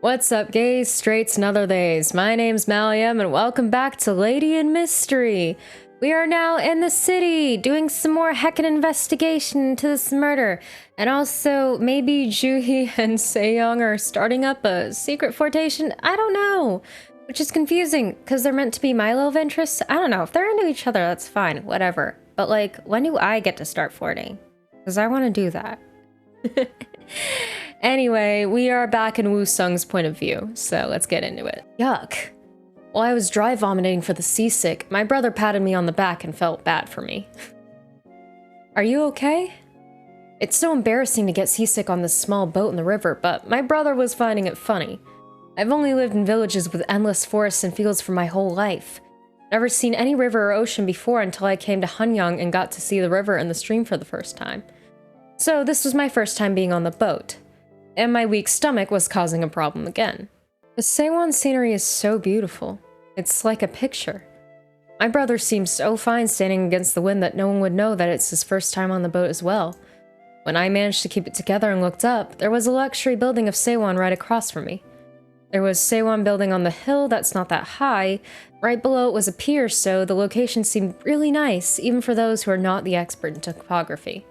What's up, gays, straights, and other theys? My name's Maliam, and welcome back to Lady in Mystery. We are now in the city, doing some more heckin' investigation into this murder. And also, maybe Juhi and Seyoung are starting up a secret flirtation? I don't know. Which is confusing, because they're meant to be my love interests. I don't know. If they're into each other, that's fine. Whatever. But, like, when do I get to start flirting? Because I want to do that. Anyway, we are back in Woo-sung's point of view, so let's get into it. Yuck. While I was dry vomiting for the seasick, my brother patted me on the back and felt bad for me. Are you okay? It's so embarrassing to get seasick on this small boat in the river, but my brother was finding it funny. I've only lived in villages with endless forests and fields for my whole life. Never seen any river or ocean before until I came to Hanyang and got to see the river and the stream for the first time. So this was my first time being on the boat. And my weak stomach was causing a problem again. The Sewon scenery is so beautiful. It's like a picture. My brother seems so fine standing against the wind that no one would know that it's his first time on the boat as well. When I managed to keep it together and looked up, there was a luxury building of Sewon right across from me. There was Sewon building on the hill that's not that high. Right below it was a pier, so the location seemed really nice, even for those who are not the expert in topography.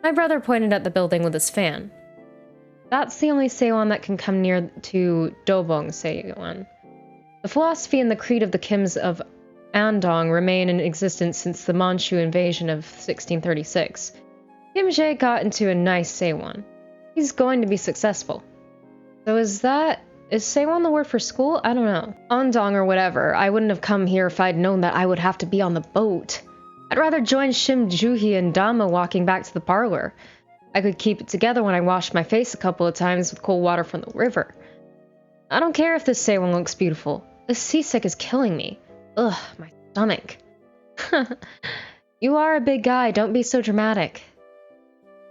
My brother pointed at the building with his fan. That's the only Sewon that can come near to Dobong Sewon. The philosophy and the creed of the Kims of Andong remain in existence since the Manchu invasion of 1636. Kim Jae got into a nice Sewon. He's going to be successful. So is Sewon the word for school? I don't know. Andong or whatever. I wouldn't have come here if I'd known that I would have to be on the boat. I'd rather join Shim, Juhi, and Dama walking back to the parlor. I could keep it together when I washed my face a couple of times with cold water from the river. I don't care if this Sewon looks beautiful. This seasick is killing me. Ugh, my stomach. You are a big guy, don't be so dramatic.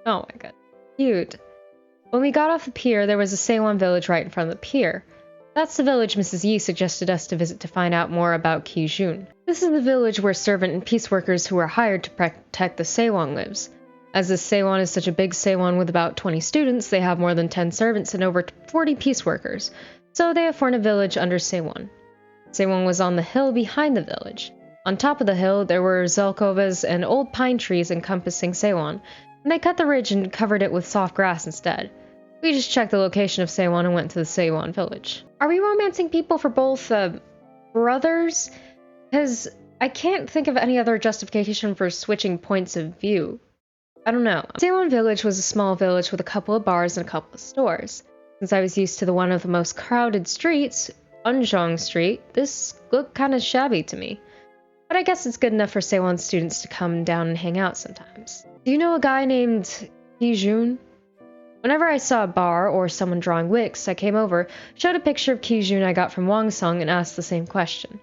Oh my god. Cute. When we got off the pier, there was a Sewon village right in front of the pier. That's the village Mrs. Yi suggested us to visit to find out more about Kijun. This is the village where servant and peace workers who are hired to protect the Sewon lives. As this Sewon is such a big Sewon with about 20 students, they have more than 10 servants and over 40 peace workers, so they have formed a village under Sewon. Sewon was on the hill behind the village. On top of the hill, there were zelkovas and old pine trees encompassing Sewon, and they cut the ridge and covered it with soft grass instead. We just checked the location of Sewon and went to the Sewon village. Are we romancing people for both, brothers? Because I can't think of any other justification for switching points of view. I don't know. Sewon Village was a small village with a couple of bars and a couple of stores. Since I was used to one of the most crowded streets, Unjong Street, this looked kind of shabby to me. But I guess it's good enough for Sewon students to come down and hang out sometimes. Do you know a guy named Kijun? Whenever I saw a bar or someone drawing wicks, I came over, showed a picture of Kijun I got from Wangsung, and asked the same question.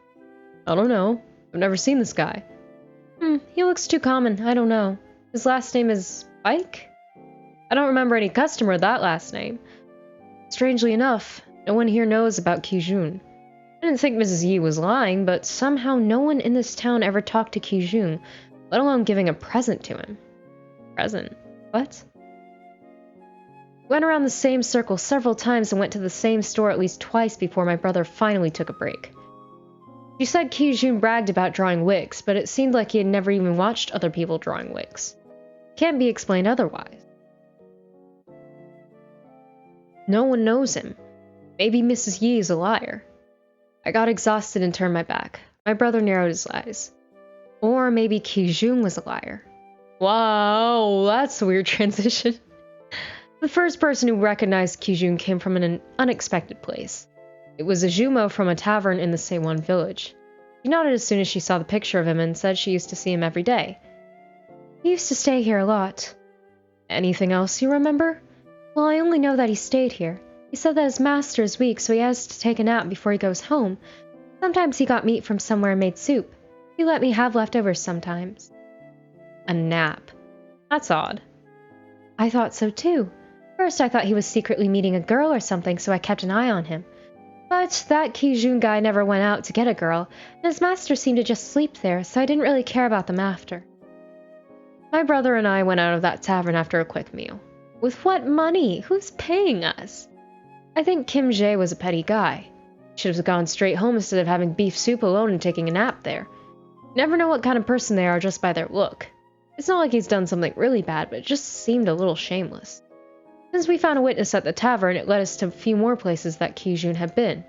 I don't know. I've never seen this guy. He looks too common. I don't know. His last name is Ike? I don't remember any customer with that last name. Strangely enough, no one here knows about Kijun. I didn't think Mrs. Yi was lying, but somehow no one in this town ever talked to Kijun, let alone giving a present to him. Present? What? We went around the same circle several times and went to the same store at least twice before my brother finally took a break. She said Kijun bragged about drawing wicks, but it seemed like he had never even watched other people drawing wicks. Can't be explained otherwise. No one knows him. Maybe Mrs. Yi is a liar. I got exhausted and turned my back. My brother narrowed his eyes. Or maybe Kijun was a liar. Wow, that's a weird transition. The first person who recognized Kijun came from an unexpected place. It was a Jumo from a tavern in the Sewon village. She nodded as soon as she saw the picture of him and said she used to see him every day. He used to stay here a lot. Anything else you remember? Well, I only know that he stayed here. He said that his master is weak, so he has to take a nap before he goes home. Sometimes he got meat from somewhere and made soup. He let me have leftovers sometimes. A nap. That's odd. I thought so too. First I thought he was secretly meeting a girl or something, so I kept an eye on him. But that Kijun guy never went out to get a girl, and his master seemed to just sleep there, so I didn't really care about them after. My brother and I went out of that tavern after a quick meal. With what money? Who's paying us? I think Kim Jae was a petty guy. Should have gone straight home instead of having beef soup alone and taking a nap there. You never know what kind of person they are just by their look. It's not like he's done something really bad, but it just seemed a little shameless. Since we found a witness at the tavern, it led us to a few more places that Ki-jun had been.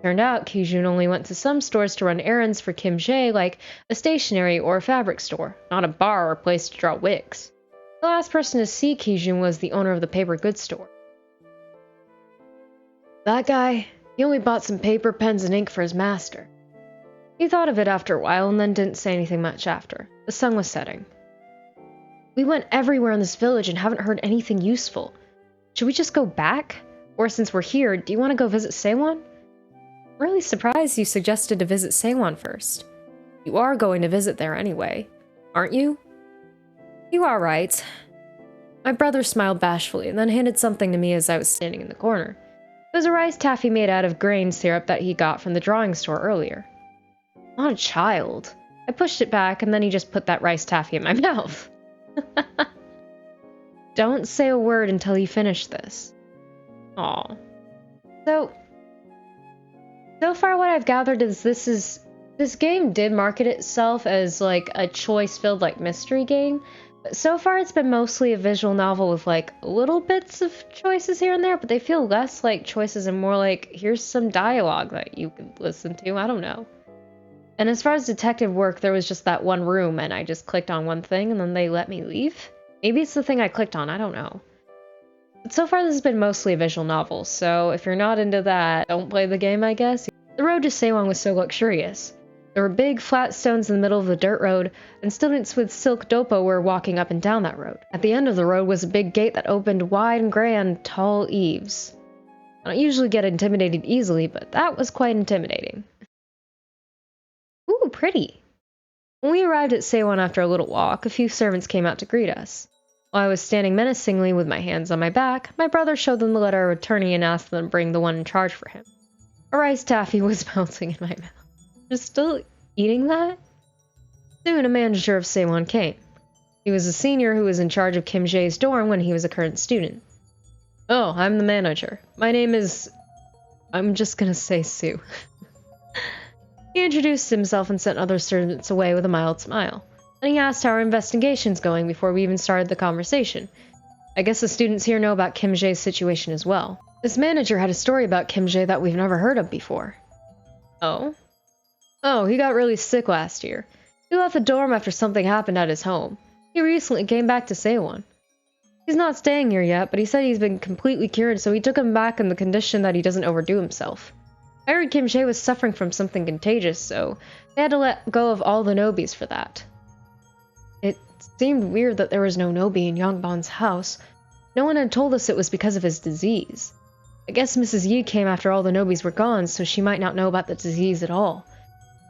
Turned out, Ki-jun only went to some stores to run errands for Kim Jae, like a stationery or a fabric store, not a bar or a place to draw wigs. The last person to see Ki-jun was the owner of the paper goods store. That guy, he only bought some paper, pens, and ink for his master. He thought of it after a while and then didn't say anything much after. The sun was setting. We went everywhere in this village and haven't heard anything useful. Should we just go back? Or since we're here, do you want to go visit Sewon? I'm really surprised you suggested to visit Sewon first. You are going to visit there anyway, aren't you? You are right. My brother smiled bashfully and then handed something to me as I was standing in the corner. It was a rice taffy made out of grain syrup that he got from the drawing store earlier. Not a child. I pushed it back and then he just put that rice taffy in my mouth. Don't say a word until you finish this. Aw. So far what I've gathered is this game did market itself as like a choice-filled like mystery game, but so far it's been mostly a visual novel with like little bits of choices here and there, but they feel less like choices and more like here's some dialogue that you can listen to. I don't know. And as far as detective work, there was just that one room and I just clicked on one thing and then they let me leave. Maybe it's the thing I clicked on, I don't know. But so far this has been mostly a visual novel, so if you're not into that, don't play the game, I guess. The road to Sewon was so luxurious. There were big, flat stones in the middle of the dirt road, and students with silk dopo were walking up and down that road. At the end of the road was a big gate that opened wide and grand, tall eaves. I don't usually get intimidated easily, but that was quite intimidating. Ooh, pretty. When we arrived at Sewon after a little walk, a few servants came out to greet us. While I was standing menacingly with my hands on my back, my brother showed them the letter of attorney and asked them to bring the one in charge for him. A rice taffy was melting in my mouth. You're still eating that? Soon a manager of Sewon came. He was a senior who was in charge of Kim Jae's dorm when he was a current student. Oh, I'm the manager. My name is... I'm just gonna say Sue. He introduced himself and sent other servants away with a mild smile. Then he asked how our investigation's going before we even started the conversation. I guess the students here know about Kim Jae's situation as well. This manager had a story about Kim Jae that we've never heard of before. Oh? Oh, he got really sick last year. He left the dorm after something happened at his home. He recently came back to Sewon. He's not staying here yet, but he said he's been completely cured, so he took him back in the condition that he doesn't overdo himself. I heard Kim Jae was suffering from something contagious, so they had to let go of all the nobis for that. It seemed weird that there was no nobi in Yongbon's house. No one had told us it was because of his disease. I guess Mrs. Yi came after all the nobis were gone, so she might not know about the disease at all.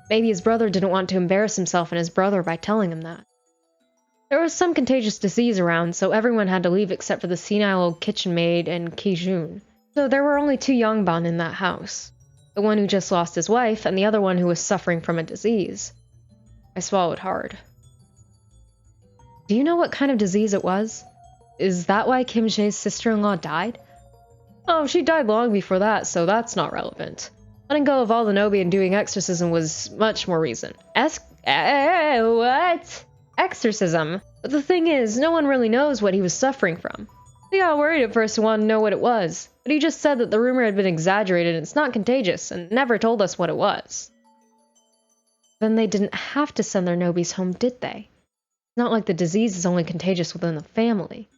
Maybe his brother didn't want to embarrass himself and his brother by telling him that. There was some contagious disease around, so everyone had to leave except for the senile old kitchen maid and Ki-jun. So there were only two Yongbon in that house. The one who just lost his wife, and the other one who was suffering from a disease. I swallowed hard. Do you know what kind of disease it was? Is that why Kim Jae's sister-in-law died? Oh, she died long before that, so that's not relevant. Letting go of all the nobi and doing exorcism was much more recent. What? Exorcism? But the thing is, no one really knows what he was suffering from. We got worried at first and wanted to know what it was, but he just said that the rumor had been exaggerated and it's not contagious, and never told us what it was. Then they didn't have to send their nobis home, did they? It's not like the disease is only contagious within the family.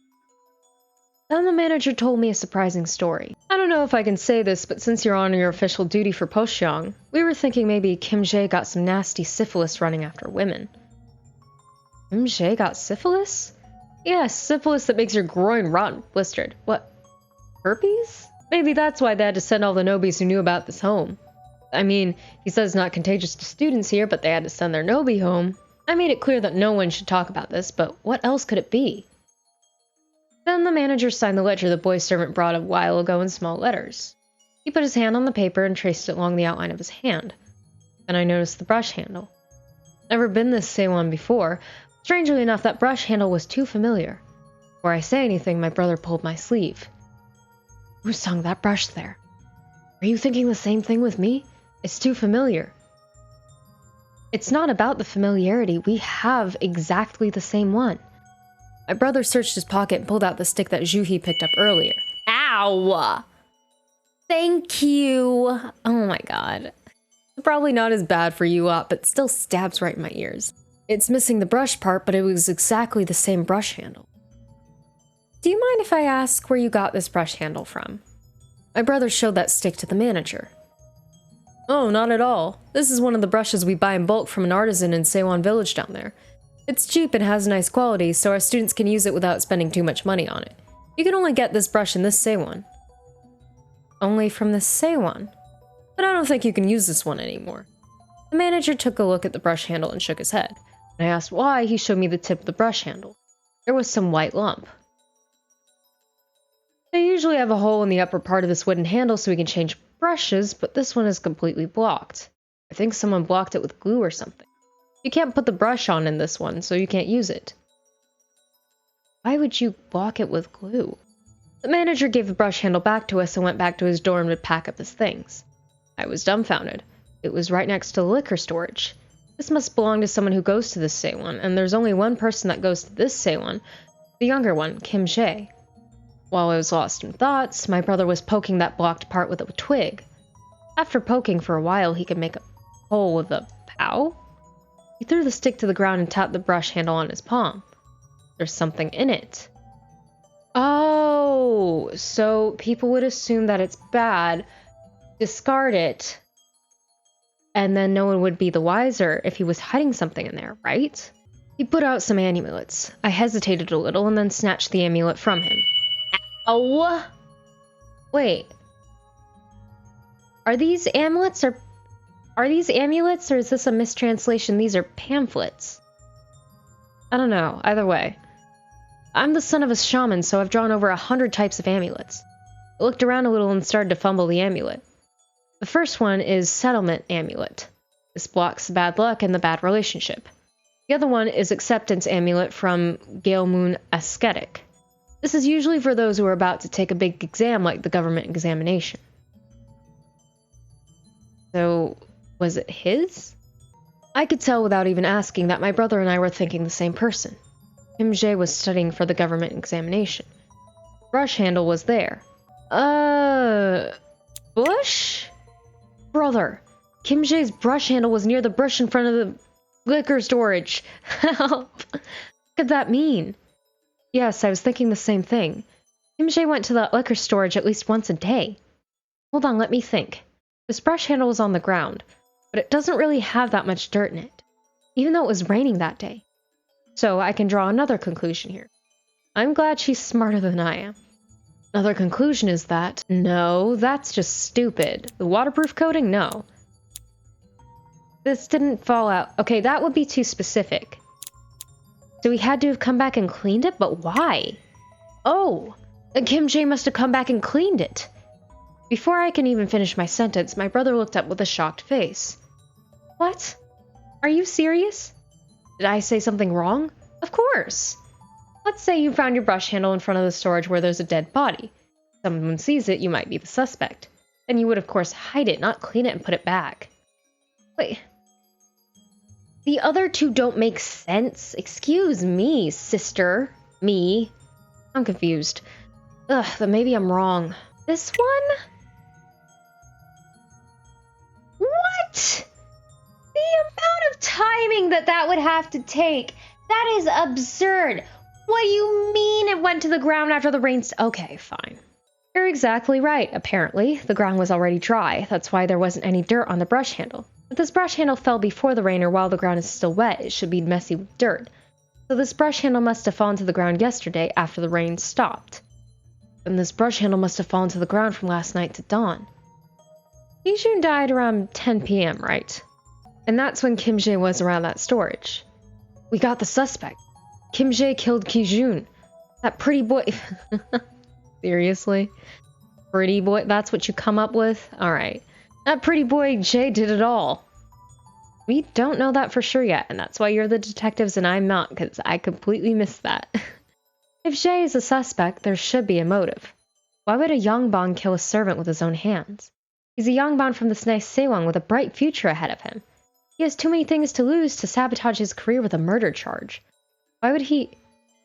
Then the manager told me a surprising story. I don't know if I can say this, but since you're on your official duty for Pocheong, we were thinking maybe Kim Jae got some nasty syphilis running after women. Kim Jae got syphilis? Yes, syphilis that makes your groin rotten blistered. What? Herpes? Maybe that's why they had to send all the nobis who knew about this home. I mean, he says it's not contagious to students here, but they had to send their nobi home. I made it clear that no one should talk about this, but what else could it be? Then the manager signed the ledger the boy servant brought a while ago in small letters. He put his hand on the paper and traced it along the outline of his hand. Then I noticed the brush handle. Never been this Sewon before. Strangely enough, that brush handle was too familiar. Before I say anything, my brother pulled my sleeve. Woo-sung, that brush there. Are you thinking the same thing with me? It's too familiar. It's not about the familiarity. We have exactly the same one. My brother searched his pocket and pulled out the stick that Juhi picked up earlier. Ow! Thank you! Oh my god. Probably not as bad for you up, but still stabs right in my ears. It's missing the brush part, but it was exactly the same brush handle. Do you mind if I ask where you got this brush handle from? My brother showed that stick to the manager. Oh, not at all. This is one of the brushes we buy in bulk from an artisan in Seoul village down there. It's cheap and has nice quality, so our students can use it without spending too much money on it. You can only get this brush in this Seoul. Only from this Seoul? But I don't think you can use this one anymore. The manager took a look at the brush handle and shook his head. When I asked why, he showed me the tip of the brush handle. There was some white lump. They usually have a hole in the upper part of this wooden handle so we can change brushes, but this one is completely blocked. I think someone blocked it with glue or something. You can't put the brush on in this one, so you can't use it. Why would you block it with glue? The manager gave the brush handle back to us and went back to his dorm to pack up his things. I was dumbfounded. It was right next to the liquor storage. This must belong to someone who goes to this Seoul, and there's only one person that goes to this Seoul, the younger one, Kim Jae. While I was lost in thoughts, my brother was poking that blocked part with a twig. After poking for a while, he could make a hole with a pow. He threw the stick to the ground and tapped the brush handle on his palm. There's something in it. Oh, so people would assume that it's bad, discard it, and then no one would be the wiser if he was hiding something in there, right? He put out some amulets. I hesitated a little and then snatched the amulet from him. Ow! Wait. Are these amulets or is this a mistranslation? These are pamphlets. I don't know. Either way. I'm the son of a shaman, so I've drawn over 100 types of amulets. I looked around a little and started to fumble the amulet. The first one is Settlement Amulet. This blocks bad luck and the bad relationship. The other one is Acceptance Amulet from Gailmoon Aesthetic. This is usually for those who are about to take a big exam like the government examination. So, was it his? I could tell without even asking that my brother and I were thinking the same person. Kim Jae was studying for the government examination. Brush handle was there. Bush? Brother, Kim Jae's brush handle was near the bush in front of the liquor storage. Help! What could that mean? Yes, I was thinking the same thing. Kim Jae went to the liquor storage at least once a day. Hold on, let me think. This brush handle was on the ground, but it doesn't really have that much dirt in it, even though it was raining that day. So I can draw another conclusion here. I'm glad she's smarter than I am. Another conclusion is that, no, that's just stupid. The waterproof coating? No. This didn't fall out. Okay, that would be too specific. So he had to have come back and cleaned it, but why? Oh, then Kim Jae must have come back and cleaned it. Before I can even finish my sentence, my brother looked up with a shocked face. What? Are you serious? Did I say something wrong? Of course. Let's say you found your brush handle in front of the storage where there's a dead body. If someone sees it, you might be the suspect. Then you would, of course, hide it, not clean it and put it back. Wait. The other two don't make sense. Excuse me, sister. Me. I'm confused. Ugh, then maybe I'm wrong. This one? What? The amount of timing that would have to take. That is absurd. What do you mean it went to the ground after the rain? Okay, fine. You're exactly right, apparently. The ground was already dry. That's why there wasn't any dirt on the brush handle. If this brush handle fell before the rain or while the ground is still wet, it should be messy with dirt. So this brush handle must have fallen to the ground yesterday after the rain stopped. And this brush handle must have fallen to the ground from last night to dawn. Kijun died around 10 p.m., right? And that's when Kim Jae was around that storage. We got the suspect. Kim Jae killed Kijun. That pretty boy... Seriously? Pretty boy? That's what you come up with? Alright. That pretty boy Jae did it all. We don't know that for sure yet, and that's why you're the detectives and I'm not, because I completely missed that. If Jae is a suspect, there should be a motive. Why would a Yongbon kill a servant with his own hands? He's a Yongbon from this nice Sewon with a bright future ahead of him. He has too many things to lose to sabotage his career with a murder charge. Why would he...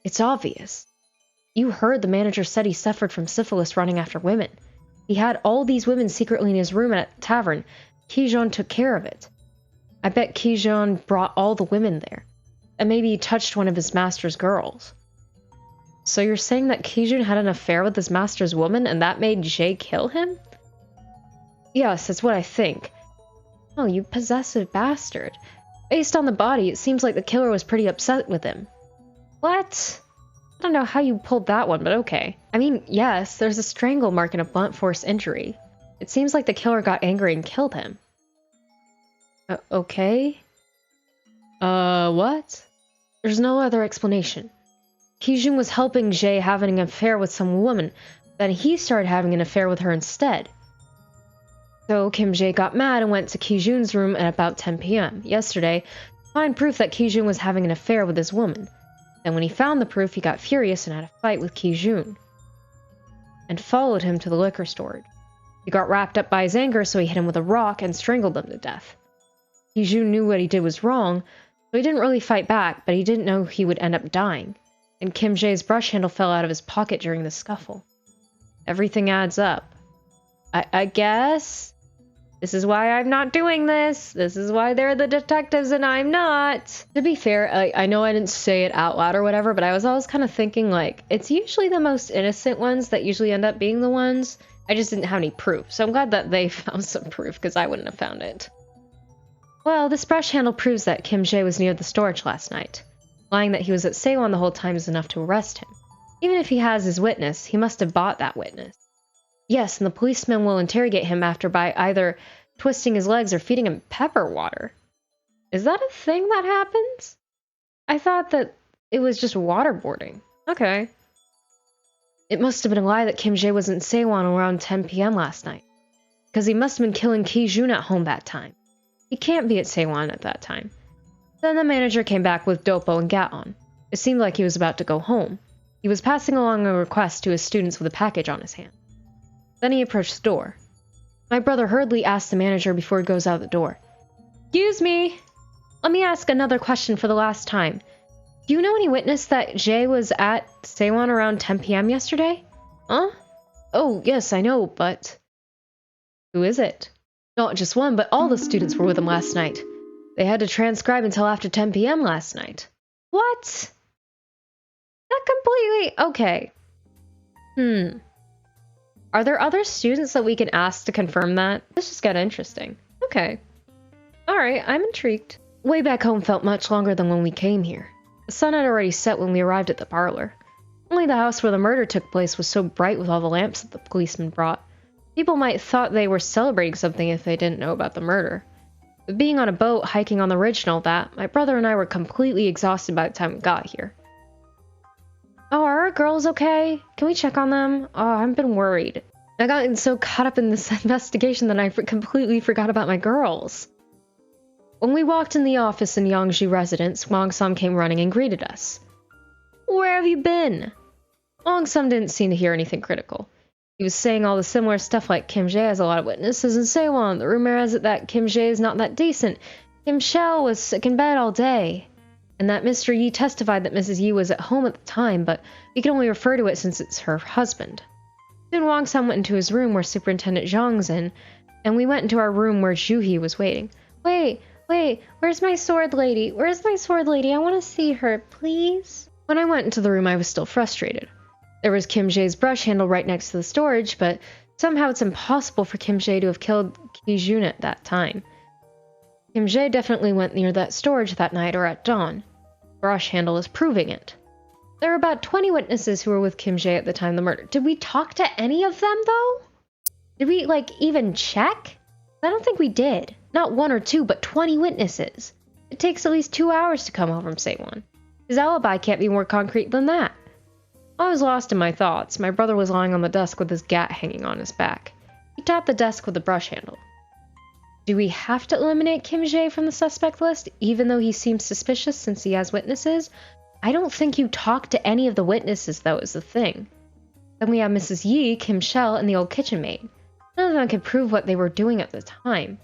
It's obvious. You heard the manager said he suffered from syphilis running after women. He had all these women secretly in his room at the tavern. Kijun took care of it. I bet Kijun brought all the women there. And maybe he touched one of his master's girls. So you're saying that Kijun had an affair with his master's woman and that made Jay kill him? Yes, that's what I think. Oh, you possessive bastard. Based on the body, it seems like the killer was pretty upset with him. What? I don't know how you pulled that one, but okay. I mean, yes, there's a strangle mark and a blunt force injury. It seems like the killer got angry and killed him. Okay? What? There's no other explanation. Kijun was helping Jay having an affair with some woman, then he started having an affair with her instead. So Kim Jae got mad and went to Kijun's room at about 10 p.m. yesterday to find proof that Kijun was having an affair with this woman. Then when he found the proof, he got furious and had a fight with Kijun. And followed him to the liquor storage. He got wrapped up by his anger, so he hit him with a rock and strangled him to death. Kijun knew what he did was wrong, so he didn't really fight back, but he didn't know he would end up dying. And Kim Jae's brush handle fell out of his pocket during the scuffle. Everything adds up. I guess... This is why I'm not doing this. This is why they're the detectives and I'm not. To be fair, I know I didn't say it out loud or whatever, but I was always kind of thinking, like, it's usually the most innocent ones that usually end up being the ones. I just didn't have any proof, so I'm glad that they found some proof, because I wouldn't have found it. Well, this brush handle proves that Kim Jae was near the storage last night. Lying that he was at Sewon the whole time is enough to arrest him. Even if he has his witness, he must have bought that witness. Yes, and the policeman will interrogate him after by either twisting his legs or feeding him pepper water. Is that a thing that happens? I thought that it was just waterboarding. Okay. It must have been a lie that Kim Jae was in Sewon around 10 p.m. last night. Because he must have been killing Kijun at home that time. He can't be at Sewon at that time. Then the manager came back with Dopo and Gaon. It seemed like he was about to go home. He was passing along a request to his students with a package on his hand. Then he approached the door. My brother hurriedly asked the manager before he goes out the door. Excuse me. Let me ask another question for the last time. Do you know any witness that Jay was at Sewon around 10 p.m. yesterday? Huh? Oh, yes, I know, but... Who is it? Not just one, but all the students were with him last night. They had to transcribe until after 10 p.m. last night. What? That completely... Okay. Are there other students that we can ask to confirm that? This just got interesting. Okay. Alright, I'm intrigued. Way back home felt much longer than when we came here. The sun had already set when we arrived at the parlor. Only the house where the murder took place was so bright with all the lamps that the policeman brought. People might thought they were celebrating something if they didn't know about the murder. But being on a boat, hiking on the ridge and all that, my brother and I were completely exhausted by the time we got here. Oh, are our girls okay? Can we check on them? Oh, I've been worried. I got so caught up in this investigation that I completely forgot about my girls. When we walked in the office in Yangji residence, Wong-sam came running and greeted us. Where have you been? Wong-sam didn't seem to hear anything critical. He was saying all the similar stuff like Kim Jae has a lot of witnesses and Sewon. The rumor has it that Kim Jae is not that decent. Kim Shell was sick in bed all day. And that Mr. Yi testified that Mrs. Yi was at home at the time, but we can only refer to it since it's her husband. Soon Wong-sam went into his room where Superintendent Zhang's in, and we went into our room where Juhi was waiting. Wait, where's my sword lady? Where's my sword lady? I want to see her, please. When I went into the room, I was still frustrated. There was Kim Jae's brush handle right next to the storage, but somehow it's impossible for Kim Jae to have killed Kijun at that time. Kim Jae definitely went near that storage that night or at dawn. Brush handle is proving it. There are about 20 witnesses who were with Kim Jae at the time of the murder. Did we talk to any of them, though? Did we, even check? I don't think we did. Not one or two, but 20 witnesses. It takes at least 2 hours to come home from Sewon. His alibi can't be more concrete than that. I was lost in my thoughts. My brother was lying on the desk with his gat hanging on his back. He tapped the desk with a brush handle. Do we have to eliminate Kim Jae from the suspect list, even though he seems suspicious since he has witnesses? I don't think you talked to any of the witnesses, though, is the thing. Then we have Mrs. Yi, Kim Shell, and the old kitchen maid. None of them could prove what they were doing at the time.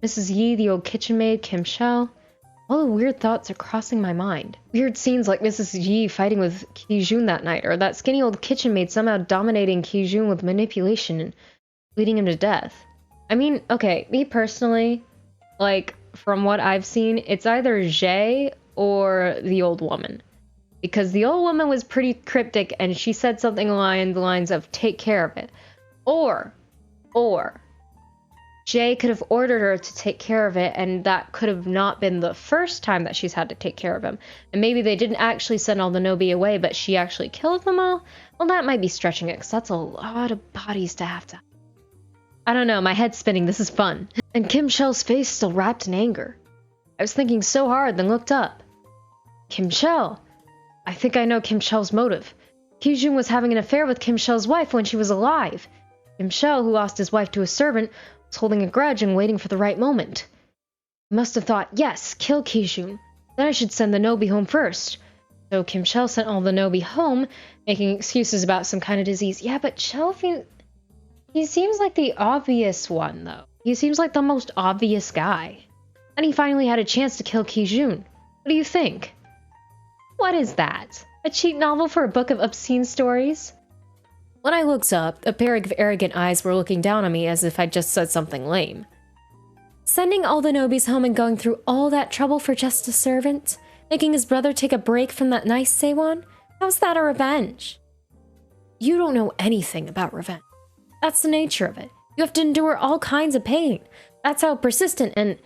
Mrs. Yi, the old kitchen maid, Kim Shell. All the weird thoughts are crossing my mind. Weird scenes like Mrs. Yi fighting with Ki-jun that night, or that skinny old kitchen maid somehow dominating Ki-jun with manipulation and leading him to death. I mean, okay, me personally, like, from what I've seen, it's either Jae or the old woman. Because the old woman was pretty cryptic and she said something along the lines of, take care of it. Or, Jae could have ordered her to take care of it, and that could have not been the first time that she's had to take care of him. And maybe they didn't actually send all the Nobi away, but she actually killed them all? Well, that might be stretching it, because that's a lot of bodies to have to... I don't know, my head's spinning, this is fun. And Kim Shell's face still wrapped in anger. I was thinking so hard, then looked up. Kim Shell. I think I know Kim Shell's motive. Ki-jun was having an affair with Kim Shell's wife when she was alive. Kim Shell, who lost his wife to a servant, was holding a grudge and waiting for the right moment. He must have thought, yes, kill Ki-jun. Then I should send the Nobi home first. So Kim Shell sent all the Nobi home, making excuses about some kind of disease. Yeah, but Shell, he seems like the obvious one, though. He seems like the most obvious guy. And he finally had a chance to kill Ki-jun. What do you think? What is that? A cheap novel for a book of obscene stories? When I looked up, a pair of arrogant eyes were looking down on me as if I'd just said something lame. Sending all the Nobis home and going through all that trouble for just a servant? Making his brother take a break from that nice Sewon? How's that a revenge? You don't know anything about revenge. That's the nature of it. You have to endure all kinds of pain. That's how persistent and...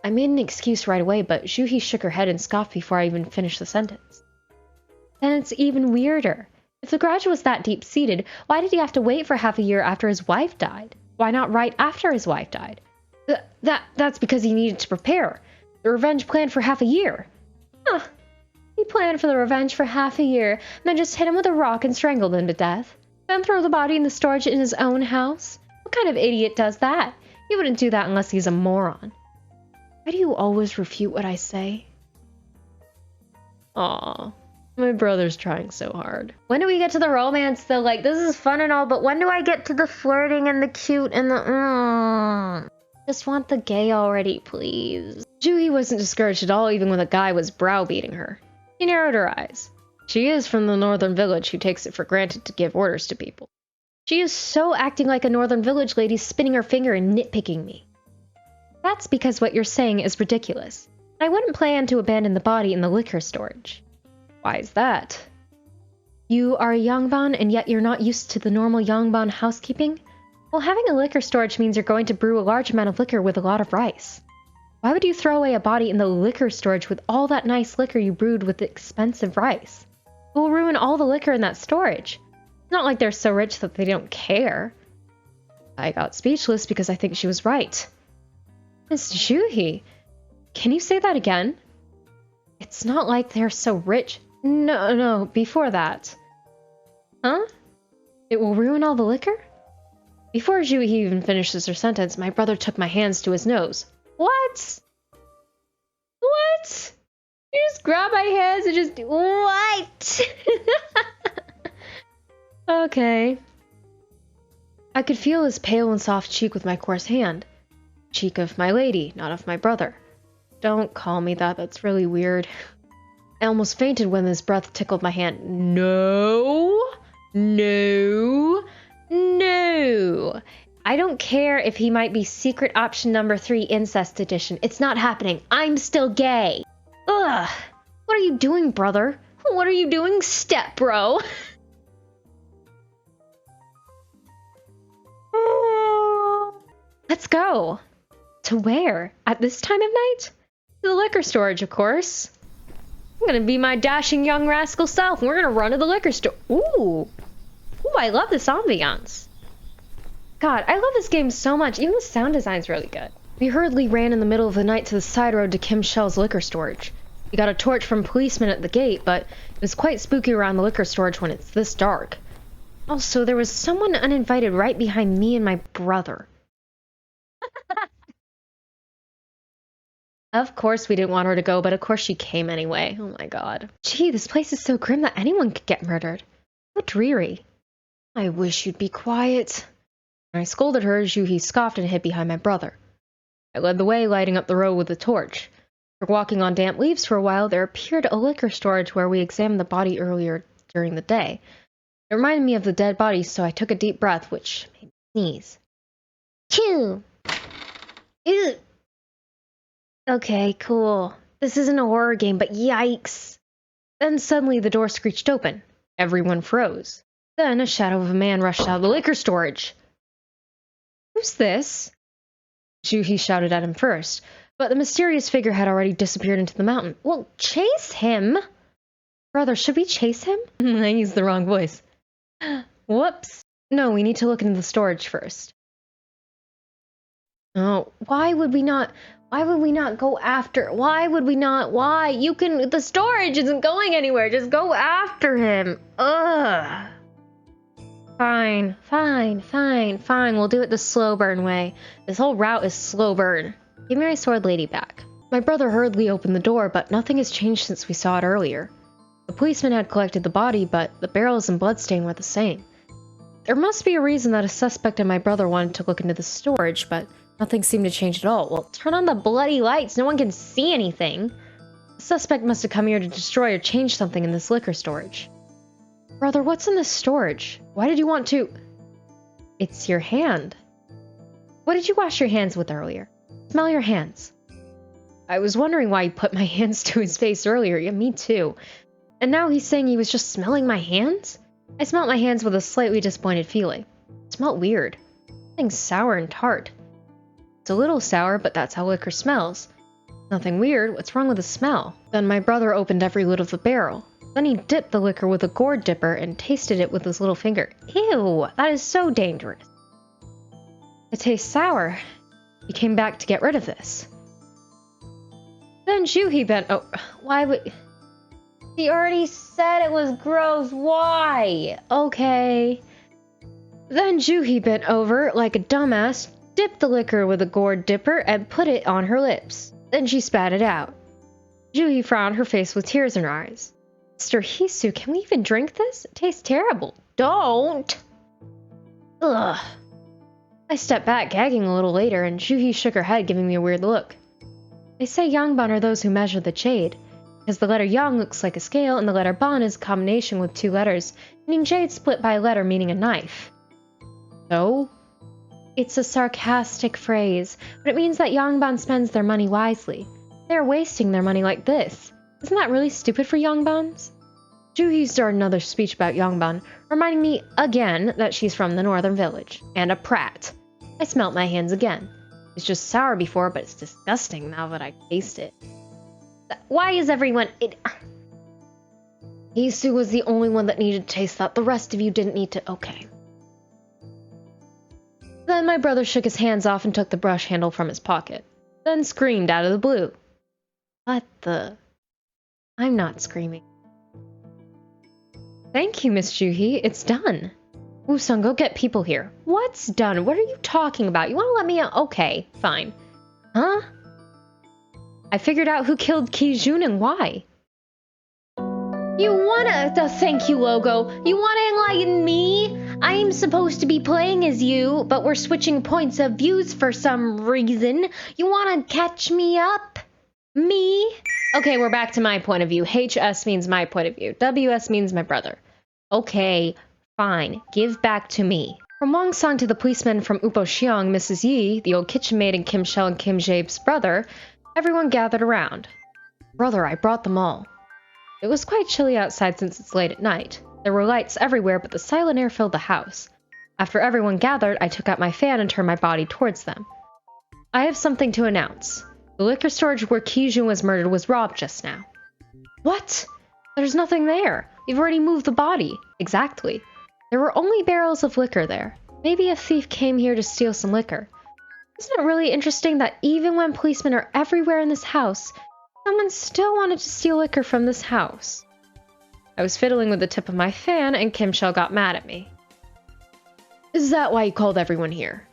I made an excuse right away, but Juhi shook her head and scoffed before I even finished the sentence. Then it's even weirder. If the grudge was that deep-seated, why did he have to wait for half a year after his wife died? Why not right after his wife died? That's because he needed to prepare. The revenge planned for half a year. Huh. He planned for the revenge for half a year, and then just hit him with a rock and strangled him to death. Then throw the body in the storage in his own house? What kind of idiot does that? He wouldn't do that unless he's a moron. Why do you always refute what I say? Aw, my brother's trying so hard. When do we get to the romance though? Like, this is fun and all, but when do I get to the flirting and the cute and the Just want the gay already, please. Juhi wasn't discouraged at all, even when the guy was browbeating her. She narrowed her eyes. She is from the northern village who takes it for granted to give orders to people. She is so acting like a northern village lady, spinning her finger and nitpicking me. That's because what you're saying is ridiculous. I wouldn't plan to abandon the body in the liquor storage. Why is that? You are a Yangban and yet you're not used to the normal Yangban housekeeping? Well, having a liquor storage means you're going to brew a large amount of liquor with a lot of rice. Why would you throw away a body in the liquor storage with all that nice liquor you brewed with expensive rice? It will ruin all the liquor in that storage. It's not like they're so rich that they don't care. I got speechless because I think she was right. Miss Juhi, can you say that again? It's not like they're so rich. No, before that. Huh? It will ruin all the liquor? Before Juhi even finishes her sentence, my brother took my hands to his nose. What? What? You just grab my hands and just... What? Okay. I could feel his pale and soft cheek with my coarse hand. Cheek of my lady, not of my brother. Don't call me that, that's really weird. I almost fainted when his breath tickled my hand. No! I don't care if he might be secret option number 3 incest edition. It's not happening. I'm still gay. Ugh. What are you doing, brother? What are you doing, step bro? Let's go. To where? At this time of night? To the liquor storage, of course. I'm gonna be my dashing young rascal self, and we're gonna run to the liquor store. Ooh, I love this ambiance. God, I love this game so much. Even the sound design's really good. We hurriedly ran in the middle of the night to the side road to Kim Shell's liquor storage. We got a torch from policemen at the gate, but it was quite spooky around the liquor storage when it's this dark. Also, there was someone uninvited right behind me and my brother. Of course we didn't want her to go, but of course she came anyway. Oh my god. Gee, this place is so grim that anyone could get murdered. What dreary. I wish you'd be quiet. When I scolded her, Juhi scoffed and hid behind my brother. I led the way, lighting up the road with a torch. After walking on damp leaves for a while, there appeared a liquor storage where we examined the body earlier during the day. It reminded me of the dead body, so I took a deep breath, which made me sneeze. Chew! Ew! Okay, cool. This isn't a horror game, but yikes! Then suddenly the door screeched open. Everyone froze. Then a shadow of a man rushed out of the liquor storage. Who's this? Juhi shouted at him first, but the mysterious figure had already disappeared into the mountain. Well, chase him! Brother, should we chase him? I used the wrong voice. Whoops. No, we need to look into the storage first. Oh, why would we not go after? Why? The storage isn't going anywhere. Just go after him. Ugh. Fine. We'll do it the slow burn way. This whole route is slow burn. Give me my sword lady back. My brother hurriedly opened the door, but nothing has changed since we saw it earlier. The policeman had collected the body, but the barrels and bloodstain were the same. There must be a reason that a suspect and my brother wanted to look into the storage, but nothing seemed to change at all. Well, turn on the bloody lights. No one can see anything. The suspect must have come here to destroy or change something in this liquor storage. Brother, what's in this storage? Why did you want to... It's your hand. What did you wash your hands with earlier? Smell your hands. I was wondering why he put my hands to his face earlier. Yeah, me too. And now he's saying he was just smelling my hands? I smelled my hands with a slightly disappointed feeling. It smelled weird. Something sour and tart. It's a little sour, but that's how liquor smells. Nothing weird. What's wrong with the smell? Then my brother opened every lid of the barrel. Then he dipped the liquor with a gourd dipper and tasted it with his little finger. Ew, that is so dangerous. It tastes sour. He came back to get rid of this. Then Juhi bent... Oh, why would... He already said it was gross. Why? Okay. Then Juhi bent over like a dumbass, dipped the liquor with a gourd dipper, and put it on her lips. Then she spat it out. Juhi frowned, her face with tears in her eyes. Mr. Hisu, can we even drink this? It tastes terrible. Don't! Ugh. I stepped back, gagging a little later, and Juhi shook her head, giving me a weird look. They say Yangban are those who measure the jade, because the letter Yang looks like a scale, and the letter Ban is a combination with two letters, meaning jade split by a letter meaning a knife. So? It's a sarcastic phrase, but it means that Yangban spends their money wisely. They are wasting their money like this. Isn't that really stupid for Yongbans? Juhi started another speech about Yongban, reminding me again that she's from the northern village, and a prat. I smelt my hands again. It's just sour before, but it's disgusting now that I taste it. Why is everyone... Hisu was the only one that needed to taste that. The rest of you didn't need to... Okay. Then my brother shook his hands off and took the brush handle from his pocket. Then screamed out of the blue. What the... I'm not screaming. Thank you, Miss Juhi. It's done. Woo-sung, go get people here. What's done? What are you talking about? You want to let me out? Okay, fine. Huh? I figured out who killed Ki-jun and why. You wanna... The thank you logo. You wanna enlighten me? I'm supposed to be playing as you, but we're switching points of views for some reason. You wanna catch me up? Me? Okay, we're back to my point of view. HS means my point of view. WS means my brother. Okay, fine. Give back to me. From Wang Song to the policeman from Upo Xiong, Mrs. Yi, the old kitchen maid, and Kim Shell and Kim Jabe's brother, everyone gathered around. Brother, I brought them all. It was quite chilly outside since it's late at night. There were lights everywhere, but the silent air filled the house. After everyone gathered, I took out my fan and turned my body towards them. I have something to announce. The liquor storage where Ki-jun was murdered was robbed just now. What? There's nothing there. We've already moved the body. Exactly. There were only barrels of liquor there. Maybe a thief came here to steal some liquor. Isn't it really interesting that even when policemen are everywhere in this house, someone still wanted to steal liquor from this house? I was fiddling with the tip of my fan, and Kim Shell got mad at me. Is that why you called everyone here?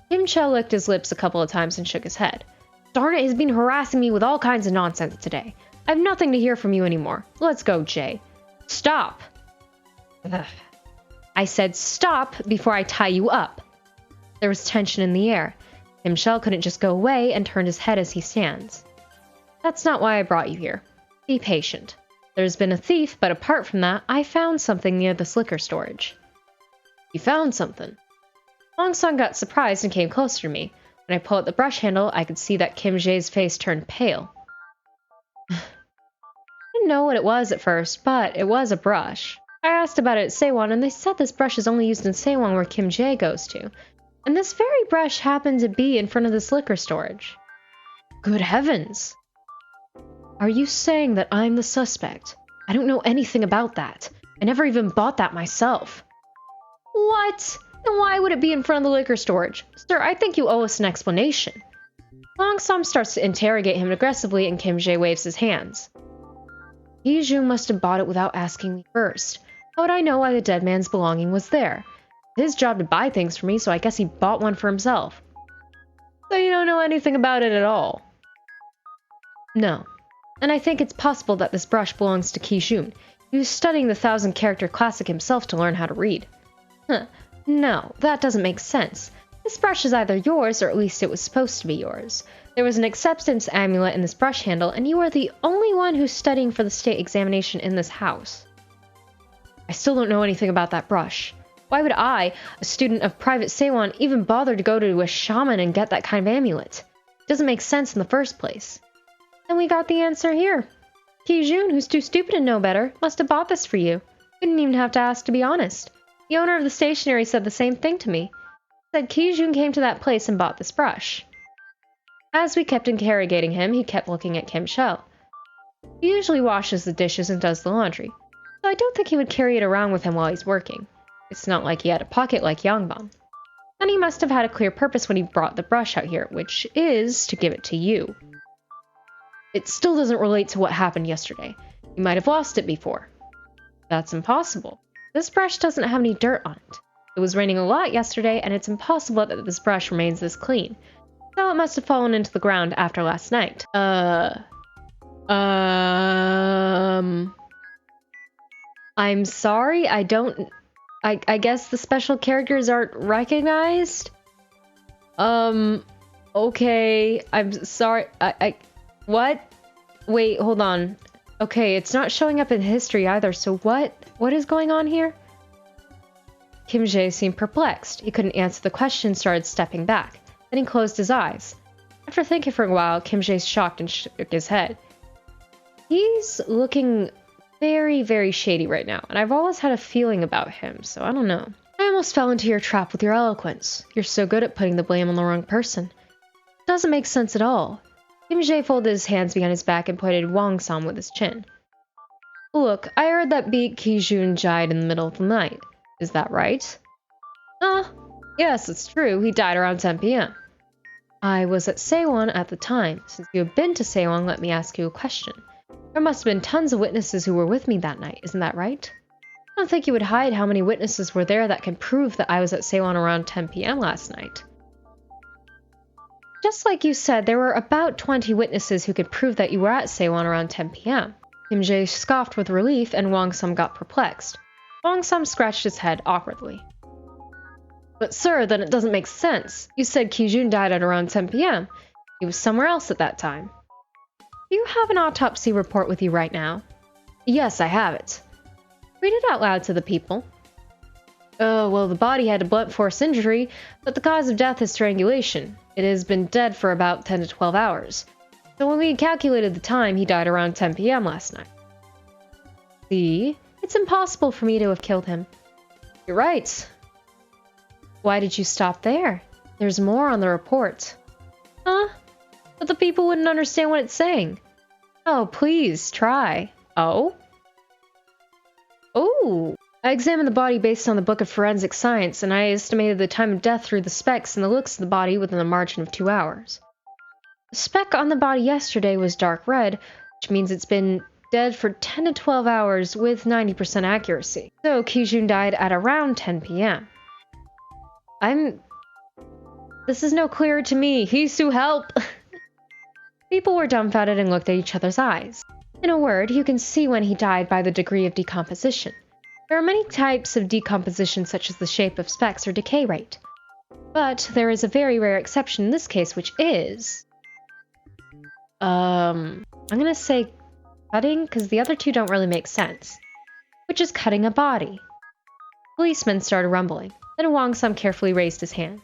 Kim Shell licked his lips a couple of times and shook his head. Darn it, he's been harassing me with all kinds of nonsense today. I have nothing to hear from you anymore. Let's go, Jay. Stop! Ugh. I said stop before I tie you up. There was tension in the air. Kim Shell couldn't just go away and turned his head as he stands. That's not why I brought you here. Be patient. There's been a thief, but apart from that, I found something near this liquor storage. You found something? Wong-sung got surprised and came closer to me. When I pulled out the brush handle, I could see that Kim Jae's face turned pale. I didn't know what it was at first, but it was a brush. I asked about it at Saewon, and they said this brush is only used in Saewon where Kim Jae goes to. And this very brush happened to be in front of this liquor storage. Good heavens! Are you saying that I'm the suspect? I don't know anything about that. I never even bought that myself. What? Then why would it be in front of the liquor storage? Sir, I think you owe us an explanation. Long-sam starts to interrogate him aggressively, and Kim Jae waves his hands. Hee-jun must have bought it without asking me first. How would I know why the dead man's belonging was there? It's his job to buy things for me, so I guess he bought one for himself. So you don't know anything about it at all? No. And I think it's possible that this brush belongs to Ki-jun. He was studying the 1,000-character classic himself to learn how to read. Huh. No, that doesn't make sense. This brush is either yours, or at least it was supposed to be yours. There was an acceptance amulet in this brush handle, and you are the only one who's studying for the state examination in this house. I still don't know anything about that brush. Why would I, a student of private Saewon, even bother to go to a shaman and get that kind of amulet? It doesn't make sense in the first place. And we got the answer here. Ki-jun, who's too stupid to know better, must have bought this for you. You didn't even have to ask, to be honest. The owner of the stationery said the same thing to me. He said Ki-jun came to that place and bought this brush. As we kept interrogating him, he kept looking at Kim Shell. He usually washes the dishes and does the laundry, so I don't think he would carry it around with him while he's working. It's not like he had a pocket like Yangbang. And he must have had a clear purpose when he brought the brush out here, which is to give it to you. It still doesn't relate to what happened yesterday. You might have lost it before. That's impossible. This brush doesn't have any dirt on it. It was raining a lot yesterday, and it's impossible that this brush remains this clean. So it must have fallen into the ground after last night. I'm sorry, I guess the special characters aren't recognized? Okay, I'm sorry, what? Wait, hold on. Okay, it's not showing up in history either, so what is going on here? Kim Jae seemed perplexed. He couldn't answer the question and started stepping back. Then he closed his eyes. After thinking for a while, Kim Jae shocked and shook his head. He's looking very, very shady right now, and I've always had a feeling about him, so I don't know. I almost fell into your trap with your eloquence. You're so good at putting the blame on the wrong person. It doesn't make sense at all. Kim Jae folded his hands behind his back and pointed Wong-sam with his chin. Look, I heard that Beat Ki-jun died in the middle of the night. Is that right? Yes, it's true. He died around 10 p.m. I was at Saewon at the time. Since you have been to Saewon, let me ask you a question. There must have been tons of witnesses who were with me that night, isn't that right? I don't think you would hide how many witnesses were there that can prove that I was at Saewon around 10 p.m. last night. Just like you said, there were about 20 witnesses who could prove that you were at Saewon around 10 p.m. Kim Jae scoffed with relief, and Wong-sam got perplexed. Wong-sam scratched his head awkwardly. But sir, then it doesn't make sense. You said Ki-jun died at around 10 p.m. He was somewhere else at that time. Do you have an autopsy report with you right now? Yes, I have it. Read it out loud to the people. Oh, well, the body had a blunt force injury, but the cause of death is strangulation. It has been dead for about 10 to 12 hours. So when we calculated the time, he died around 10 p.m. last night. See? It's impossible for me to have killed him. You're right. Why did you stop there? There's more on the report. Huh? But the people wouldn't understand what it's saying. Oh, please, try. Oh? Oh! I examined the body based on the Book of Forensic Science, and I estimated the time of death through the specs and the looks of the body within a margin of 2 hours. The speck on the body yesterday was dark red, which means it's been dead for 10 to 12 hours with 90% accuracy. So Ki-jun died at around 10 p.m. This is no clearer to me. Hisu, help! People were dumbfounded and looked at each other's eyes. In a word, you can see when he died by the degree of decomposition. There are many types of decomposition, such as the shape of specks or decay rate. But there is a very rare exception in this case, which is... I'm gonna say cutting, because the other two don't really make sense. Which is cutting a body. Policemen started rumbling. Then Wang Sum carefully raised his hand.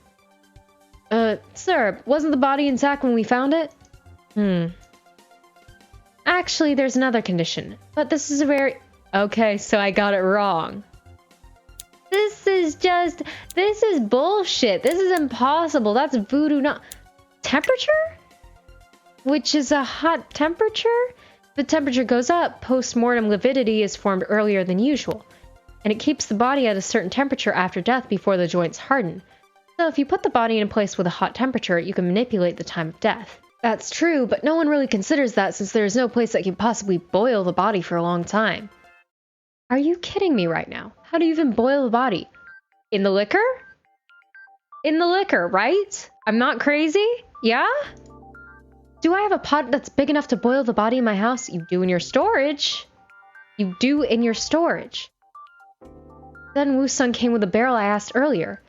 Sir, wasn't the body intact when we found it? Actually, there's another condition. But this is a very... Okay, so I got it wrong. This is bullshit. This is impossible. That's voodoo, not... Temperature? Which is a hot temperature? If the temperature goes up, post-mortem lividity is formed earlier than usual. And it keeps the body at a certain temperature after death before the joints harden. So if you put the body in a place with a hot temperature, you can manipulate the time of death. That's true, but no one really considers that since there is no place that can possibly boil the body for a long time. Are you kidding me right now? How do you even boil the body? In the liquor? In the liquor, right? I'm not crazy? Yeah? Do I have a pot that's big enough to boil the body in my house? You do in your storage. You do in your storage. Then Woo-sung came with the barrel I asked earlier.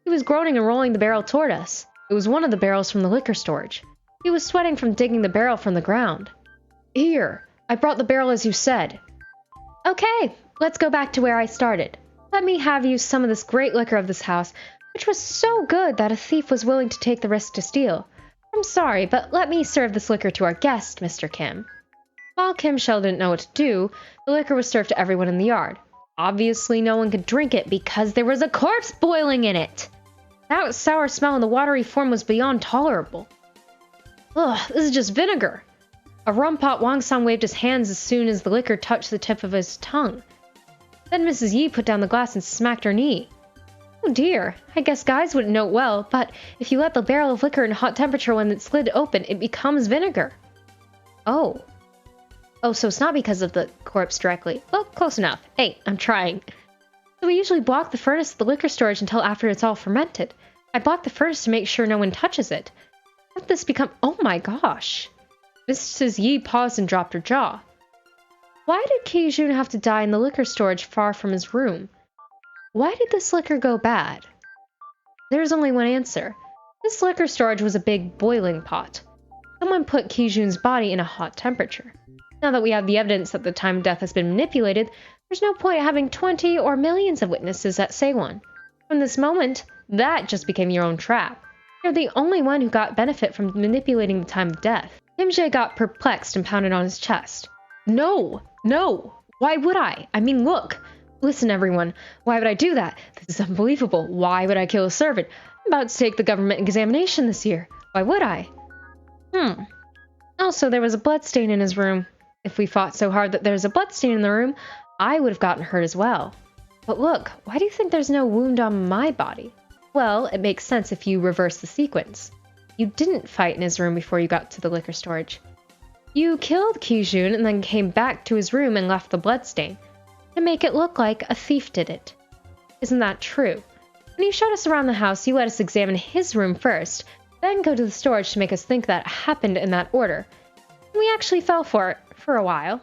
He was groaning and rolling the barrel toward us. It was one of the barrels from the liquor storage. He was sweating from digging the barrel from the ground. Here, I brought the barrel as you said. Okay, let's go back to where I started. Let me have you some of this great liquor of this house, which was so good that a thief was willing to take the risk to steal. I'm sorry, but let me serve this liquor to our guest, Mr. Kim. While Kim Shell didn't know what to do, the liquor was served to everyone in the yard. Obviously, no one could drink it because there was a corpse boiling in it. That sour smell in the watery form was beyond tolerable. Ugh, this is just vinegar. A rum-pot Wang-san waved his hands as soon as the liquor touched the tip of his tongue. Then Mrs. Yi put down the glass and smacked her knee. Oh dear, I guess guys wouldn't know it well, but if you let the barrel of liquor in hot temperature when it's lid open, it becomes vinegar. Oh. Oh, so it's not because of the corpse directly. Well, close enough. Hey, I'm trying. So we usually block the furnace of the liquor storage until after it's all fermented. I block the furnace to make sure no one touches it. How did this become... Oh my gosh. Mrs. Yi paused and dropped her jaw. Why did Ki-jun have to die in the liquor storage far from his room? Why did this liquor go bad? There's only one answer. This liquor storage was a big boiling pot. Someone put Ki-jun's body in a hot temperature. Now that we have the evidence that the time of death has been manipulated, there's no point having 20 or millions of witnesses that say one. From this moment, that just became your own trap. You're the only one who got benefit from manipulating the time of death. Kim Jae got perplexed and pounded on his chest. No! No! Why would I? I mean, look! Listen, everyone. Why would I do that? This is unbelievable. Why would I kill a servant? I'm about to take the government examination this year. Why would I? Also, there was a bloodstain in his room. If we fought so hard that there's a bloodstain in the room, I would have gotten hurt as well. But look, why do you think there's no wound on my body? Well, it makes sense if you reverse the sequence. You didn't fight in his room before you got to the liquor storage. You killed Ki-jun and then came back to his room and left the bloodstain to make it look like a thief did it. Isn't that true? When you showed us around the house, you let us examine his room first, then go to the storage to make us think that it happened in that order. And we actually fell for it for a while.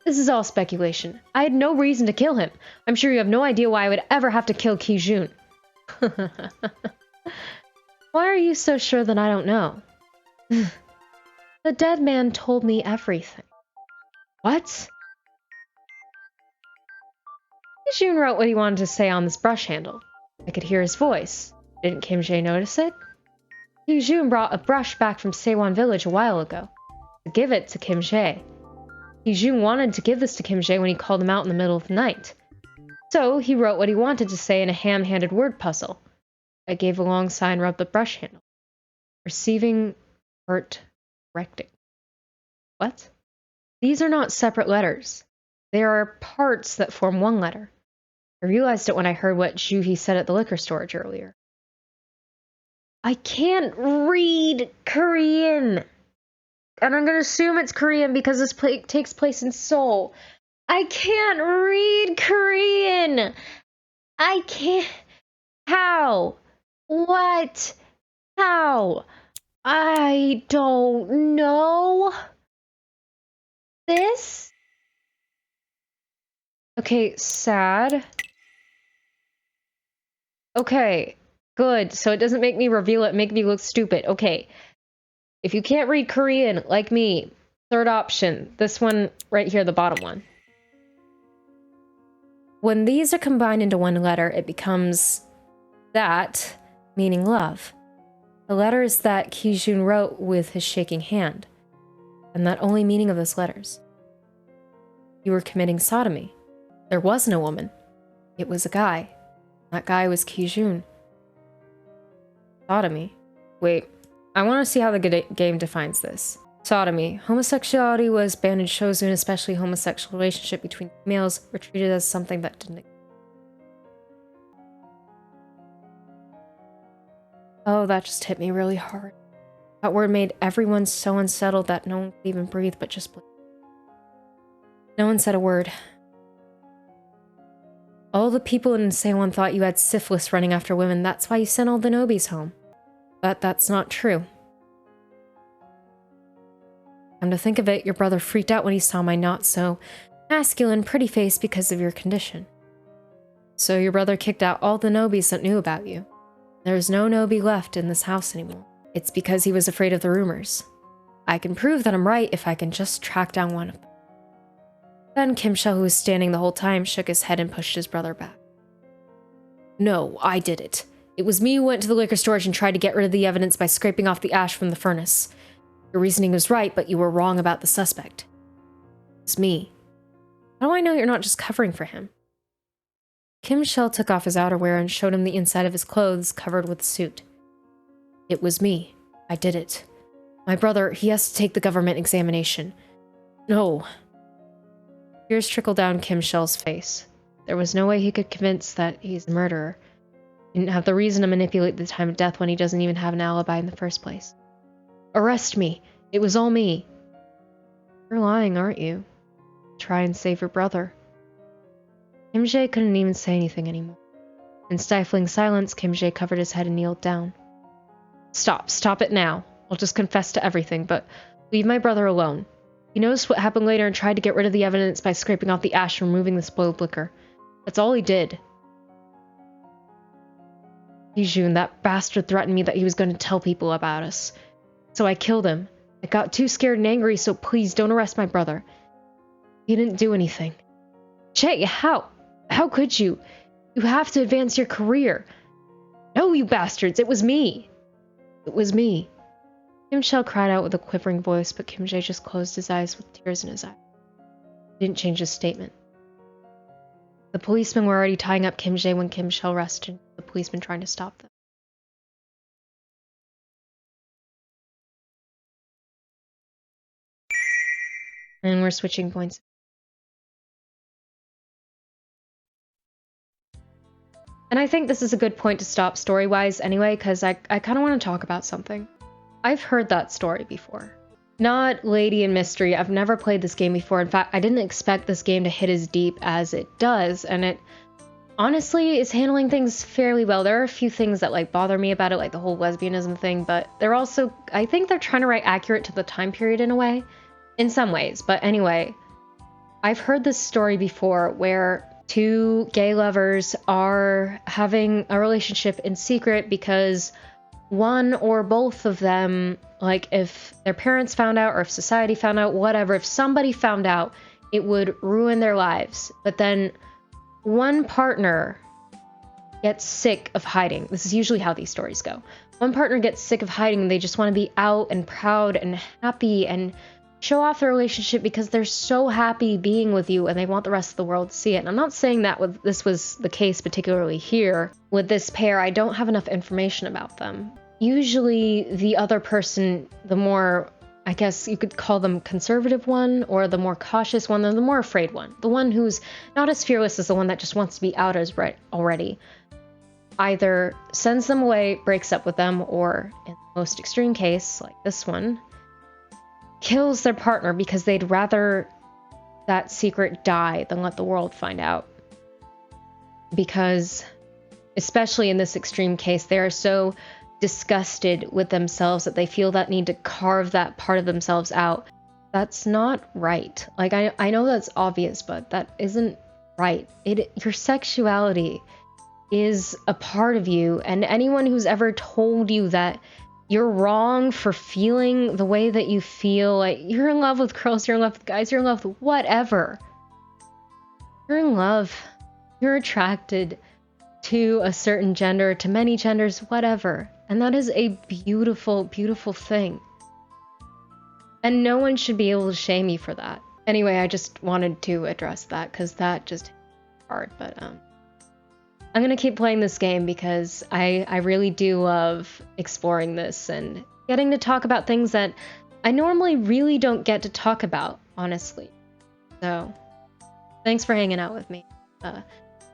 This is all speculation. I had no reason to kill him. I'm sure you have no idea why I would ever have to kill Ki-jun. Why are you so sure that I don't know? The dead man told me everything. What? Ki-jun wrote what he wanted to say on this brush handle. I could hear his voice. Didn't Kim Jae notice it? Ki-jun brought a brush back from Saewon village a while ago to give it to Kim Jae. Ki-jun wanted to give this to Kim Jae when he called him out in the middle of the night. So he wrote what he wanted to say in a ham-handed word puzzle. I gave a long sigh and rubbed the brush handle. Receiving, hurt, correcting. What? These are not separate letters. They are parts that form one letter. I realized it when I heard what Juhi said at the liquor storage earlier. I can't read Korean. And I'm going to assume it's Korean because this takes place in Seoul. I can't read Korean. I can't. How? What? How? I don't know. This? Okay, sad. Okay, good. So it doesn't make me reveal it, make me look stupid. Okay. If you can't read Korean, like me, third option. This one right here, the bottom one. When these are combined into one letter, it becomes that, meaning love. The letters that Kijun wrote with his shaking hand, and that only meaning of those letters. You were committing sodomy. There wasn't a woman. It was a guy. That guy was Kijun. Sodomy. Wait, I want to see how the game defines this. Sodomy. Homosexuality was banned in Chosun, especially homosexual relationship between females were treated as something that didn't exist. Oh, that just hit me really hard. That word made everyone so unsettled that no one could even breathe but just breathe. No one said a word. All the people in Seoul thought you had syphilis running after women. That's why you sent all the nobbies home. But that's not true. Come to think of it, your brother freaked out when he saw my not so masculine, pretty face because of your condition. So your brother kicked out all the nobbies that knew about you. There's no nobby left in this house anymore. It's because he was afraid of the rumors. I can prove that I'm right if I can just track down one of them. Then Kim Shell, who was standing the whole time, shook his head and pushed his brother back. No, I did it. It was me who went to the liquor storage and tried to get rid of the evidence by scraping off the ash from the furnace. Your reasoning was right, but you were wrong about the suspect. It's me. How do I know you're not just covering for him? Kim Shell took off his outerwear and showed him the inside of his clothes covered with soot. It was me. I did it. My brother, he has to take the government examination. No. Tears trickled down Kim Shell's face. There was no way he could convince that he's a murderer. He didn't have the reason to manipulate the time of death when he doesn't even have an alibi in the first place. Arrest me. It was all me. You're lying, aren't you? Try and save your brother. Kim Jae couldn't even say anything anymore. In stifling silence, Kim Jae covered his head and kneeled down. Stop it now. I'll just confess to everything, but leave my brother alone. He knows what happened later and tried to get rid of the evidence by scraping off the ash and removing the spoiled liquor. That's all he did. Kijun, that bastard, threatened me that he was going to tell people about us. So I killed him. I got too scared and angry, so please don't arrest my brother. He didn't do anything. Jae, how? How could you? You have to advance your career. No, you bastards, it was me. It was me. Kim Shell cried out with a quivering voice, but Kim Jae just closed his eyes with tears in his eyes. He didn't change his statement. The policemen were already tying up Kim Jae when Kim Shell rushed in, the policeman trying to stop them. And we're switching points. And I think this is a good point to stop story-wise anyway, because I kind of want to talk about something. I've heard that story before. Not Lady in Mystery. I've never played this game before. In fact, I didn't expect this game to hit as deep as it does, and it honestly is handling things fairly well. There are a few things that like bother me about it, like the whole lesbianism thing, but they're also, I think they're trying to write accurate to the time period in a way, in some ways. But anyway, I've heard this story before where two gay lovers are having a relationship in secret because one or both of them, like if their parents found out or if society found out, whatever, if somebody found out, it would ruin their lives. But then one partner gets sick of hiding. This is usually how these stories go. One partner gets sick of hiding and they just want to be out and proud and happy and show off their relationship because they're so happy being with you and they want the rest of the world to see it. And I'm not saying that this was the case particularly here. With this pair, I don't have enough information about them. Usually the other person, the more, I guess you could call them conservative one, or the more cautious one, or the more afraid one. The one who's not as fearless as the one that just wants to be out as right already. Either sends them away, breaks up with them, or in the most extreme case, like this one, kills their partner because they'd rather that secret die than let the world find out. Because, especially in this extreme case, they are so disgusted with themselves that they feel that need to carve that part of themselves out. That's not right. Like, I know that's obvious, but that isn't right. Your sexuality is a part of you, and anyone who's ever told you that you're wrong for feeling the way that you feel, like you're in love with girls, you're in love with guys, you're in love with whatever. You're in love. You're attracted to a certain gender, to many genders, whatever. And that is a beautiful, beautiful thing. And no one should be able to shame you for that. Anyway, I just wanted to address that because that just hit hard. But I'm gonna keep playing this game because I really do love exploring this and getting to talk about things that I normally really don't get to talk about, honestly. So, thanks for hanging out with me.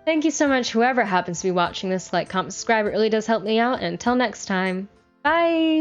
Thank you so much, whoever happens to be watching this. Like, comment, subscribe, it really does help me out. And until next time, bye!